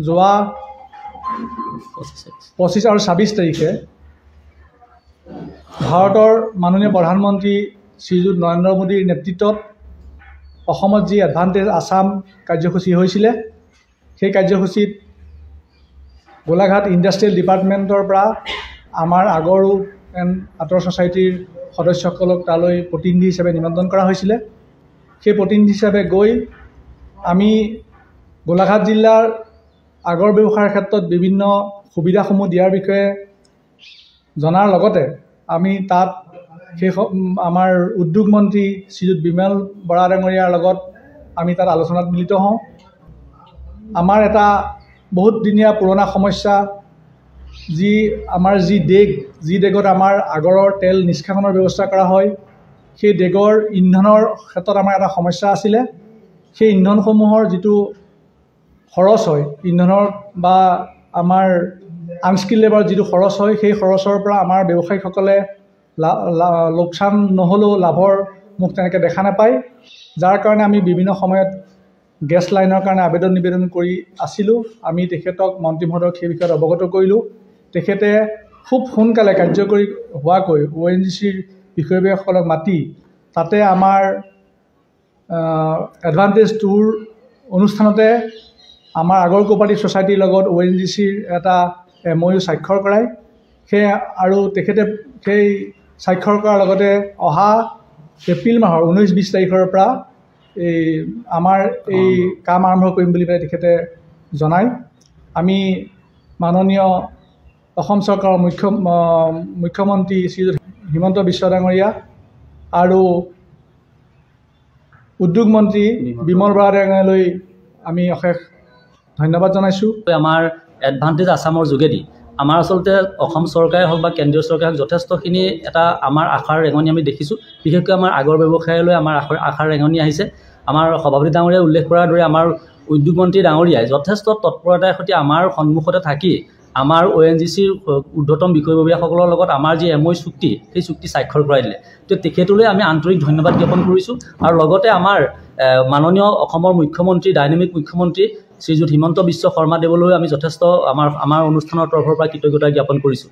যোৱা 25 আৰু 26 তাৰিখে ভাৰতৰ মাননীয় প্ৰধানমন্ত্ৰী শ্ৰীযুত নৰেন্দ্ৰ মোদীৰ নেতৃত্বত অসমত যি এডভান্টেজ আছাম কাৰ্যসূচী হৈছিলে সেই কাৰ্যসূচীত গোলাঘাট ইণ্ডাষ্ট্ৰিয়েল ডিপাৰ্টমেণ্টৰ পৰা আমাৰ আগৰো আঁতৰ ছ'চাইটিৰ সদস্যসকলক তালৈ প্ৰতিনিধি হিচাপে নিমন্ত্ৰণ কৰা হৈছিলে। সেই প্ৰতিনিধি হিচাপে গৈ আমি গোলাঘাট জিলাৰ আগৰ ব্যৱসায়ৰ ক্ষেত্ৰত বিভিন্ন সুবিধাসমূহ দিয়াৰ বিষয়ে জনাৰ লগতে আমি তাত সেই আমাৰ উদ্যোগ মন্ত্ৰী শ্ৰীযুত বিমল বৰা ডাঙৰীয়াৰ লগত আমি তাত আলোচনাত মিলিত হওঁ। আমাৰ এটা বহুত দিনীয়া পুৰণা সমস্যা আমাৰ যি ডেগত আমাৰ আগৰৰ তেল নিষ্কাশনৰ ব্যৱস্থা কৰা হয় সেই ডেগৰ ইন্ধনৰ ক্ষেত্ৰত আমাৰ এটা সমস্যা আছিলে। সেই ইন্ধনসমূহৰ যিটো খৰচ হয় ইন্ধনৰ বা আমাৰ আনস্কিল লেবাৰৰ যিটো খৰচ হয় সেই খৰচৰ পৰা আমাৰ ব্যৱসায়ীসকলে লোকচান নহ'লেও লাভৰ মুখ তেনেকৈ দেখা নাপায়, যাৰ কাৰণে আমি বিভিন্ন সময়ত গেছ লাইনৰ কাৰণে নিবেদন কৰি আছিলোঁ। আমি তেখেতক মন্ত্ৰী মহোদয়ক সেই বিষয়ত অৱগত কৰিলোঁ। তেখেতে খুব সোনকালে কাৰ্যকৰী হোৱাকৈ ONGCৰ বিষয়ববীয়াসকলক মাতি তাতে আমাৰ এডভান্টেজ টুৰ অনুষ্ঠানতে আমাৰ আগৰ কোঅপাৰেটিভ ছ'চাইটিৰ লগত ONGCৰ এটা MOU স্বাক্ষৰ কৰায়। আৰু তেখেতে সেই স্বাক্ষৰ কৰাৰ লগতে অহা এপ্ৰিল মাহৰ 19-20 তাৰিখৰ পৰা আমাৰ এই কাম আৰম্ভ কৰিম বুলি পেলাই তেখেতে জনায়। আমি মাননীয় অসম চৰকাৰৰ মুখ্যমন্ত্ৰী শ্ৰীযুত হিমন্ত বিশ্ব ডাঙৰীয়া আৰু উদ্যোগ মন্ত্ৰী বিমল বৰা ডাঙৰীয়ালৈ আমি অশেষ ধন্যবাদ জনাইছোঁ। আমাৰ এডভান্টেজ আছামৰ যোগেদি আমাৰ আচলতে অসম চৰকাৰে হওক বা কেন্দ্ৰীয় চৰকাৰে হওক যথেষ্টখিনি এটা আমাৰ আশাৰ ৰেঙনি আমি দেখিছোঁ। বিশেষকৈ আমাৰ আগৰ ব্যৱসায়লৈ আমাৰ আশাৰ ৰেঙনি আহিছে। আমাৰ সভাপতি ডাঙৰীয়াই উল্লেখ কৰাৰ দৰে আমাৰ উদ্যোগ মন্ত্ৰী ডাঙৰীয়াই যথেষ্ট তৎপৰতাৰ সৈতে আমাৰ সন্মুখতে থাকি আমাৰ ONGCৰ ঊৰ্ধ্বতম বিষয়ববীয়াসকলৰ লগত আমাৰ যি MOU চুক্তি সেই চুক্তি স্বাক্ষৰ কৰাই দিলে। তো তেখেতলৈ আমি আন্তৰিক ধন্যবাদ জ্ঞাপন কৰিছোঁ। আৰু লগতে আমাৰ মাননীয় অসমৰ মুখ্যমন্ত্ৰী ডাইনামিক মুখ্যমন্ত্ৰী শ্ৰীযুত হিমন্ত বিশ্ব শৰ্মা দেৱলৈও আমি যথেষ্ট আমাৰ অনুষ্ঠানৰ তৰফৰ পৰা কৃতজ্ঞতা জ্ঞাপন কৰিছোঁ।